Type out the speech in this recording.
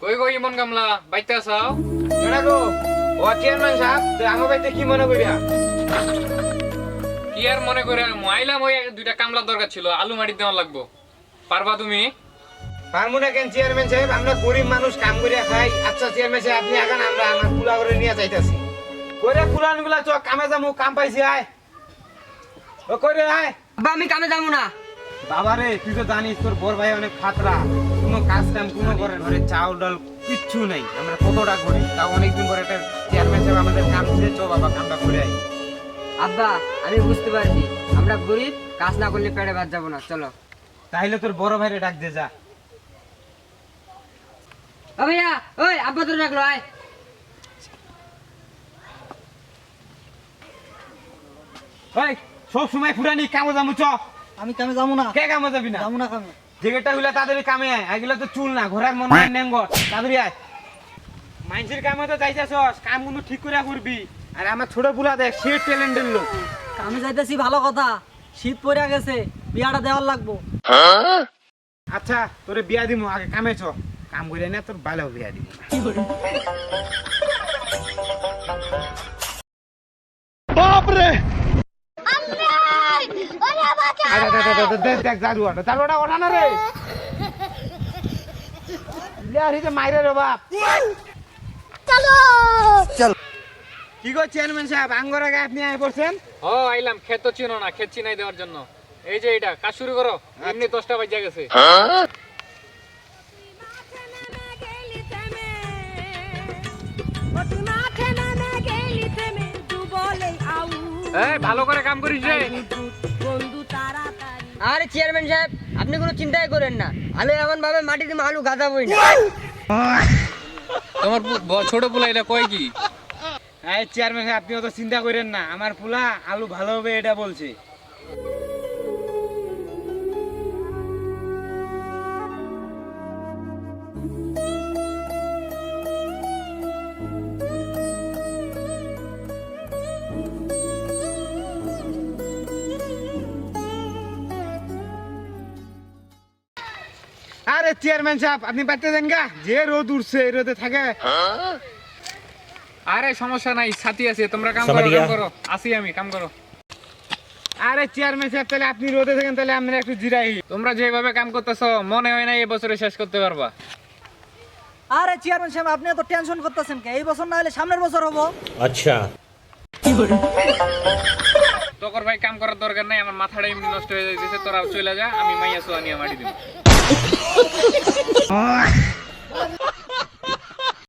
কই কই ইমন গামলা বাইতে আসাও কেডা গো? ও চেয়ারম্যান সাহেব, তো আমার বাইতে কি মনে করিয়া? কি আর মনে করে আইলাম, ওই দুইটা কামলা দরকার ছিল, আলু মাটি দেওয়া লাগবো। পারবা তুমি? পারমু না কেন চেয়ারম্যান সাহেব? আমরা গরিব মানুষ, কাম করিয়া খাই। আচ্ছা চেয়ারম্যান সাহেব, আপনি আগান, আমরা আমার পুলা করে নিয়ে যাইতাছি। কইরে পুলান গুলা চ, কামে যামু, কাম পাইছি আয়। ও কইরে আয়। আব্বা আমি কামে যাবো না। বাবা রে, তুই তো জানিস তোর বড় ভাই অনেক খাতরা, কোনো কাজ কাম কোনো করে ঘরে চাউল ডাল কিচ্ছু নাই। আমরা কতটা করি, তাও অনেকদিন পরে একটা চেয়ারম্যান সাহেব আমাদের কাম দিতে, চ বাবা কামটা করে আই। আব্বা আমি বুঝতে পারছি আমরা গরিব, কাজ না করলে পেটে ভাত যাবো না, চলো। তাইলে তোর বড় ভাইরে ডাক দে, যা। ও ভাইয়া, ওই আব্বা তোর ডাকলো, আয়। ওই সব সময় ফুরানি কামে যামু, চ। আমি কামে যাবো না, কে কামে যাবি না? যাবো না কামে। জেগেটা হইলে তাড়াতাড়ি কামে আয়, এগুলো তো চুল না, ঘোড়ার মন হয় নেঙ্গর, তাড়াতাড়ি আয়। মানুষের কামে তো যাইতেছস, কাম কিন্তু ঠিক করে করবি। আর আমার ছোট পুলা দেখ, সে ট্যালেন্টের লোক। কামে যাইতেছি ভালো কথা, শীত পড়ে গেছে, বিয়াটা দেওয়ার লাগবো। আচ্ছা তোরে বিয়া দিমু, আগে কামে চ। কাম করে না তোর ভালো বিয়া দিমু। দেখ জাদুয়াটা, জাদুয়াটা ওঠা না রে। মাইরে রে বাপ। কি গো চেয়ারম্যান সাহেব, আঙ্গর আগে আপনি আয় পড়ছেন? ও আইলাম, ক্ষেত তো চিনো না, ক্ষেত চিনাই দেওয়ার জন্য। এই যে এটা কাজ শুরু করো, এমনি 10টা বাজে গেছে। এই ভালো করে কাম করিস রে। আরে চেয়ারম্যান সাহেব, আপনি কোনো চিন্তাই করেন না, আলু এমন ভাবে মাটি দিয়ে আলু গাঁজাবই না। তোমার ছোট পোলা এটা কয় কি? এই চেয়ারম্যান সাহেব, আপনি অত চিন্তা করেন না, আমার পোলা আলু ভালো হবে এটা বলছে। আরে চেয়ারম্যান সাহেব, আপনি বাড়তে দেন গা, যে রোদ উঠছে এই রোদে থাকে। আরে সমস্যা নাই, সাথী আছে, তোমরা কাম করো, কাম করো, আসি আমি, কাম করো। আরে চেয়ারম্যান সাহেব, তাহলে আপনি রোদে থাকেন, তাহলে আমরা একটু জিরাই। তোমরা যেভাবে কাম করতেছো মনে হয় না এই বছরে শেষ করতে পারবা। আরে চেয়ারম্যান সাহেব, আপনি এত টেনশন করতেছেন কে? এই বছর না হলে সামনের বছর হবো। अच्छा তোর ভাই কাম করার দরকার নাই, আমার মাথাটা এমনি নষ্ট হয়ে যাইতেছে। তোরা চলে যা, আমি মাইয়া সোয়া নিয়ে মাটি দিব।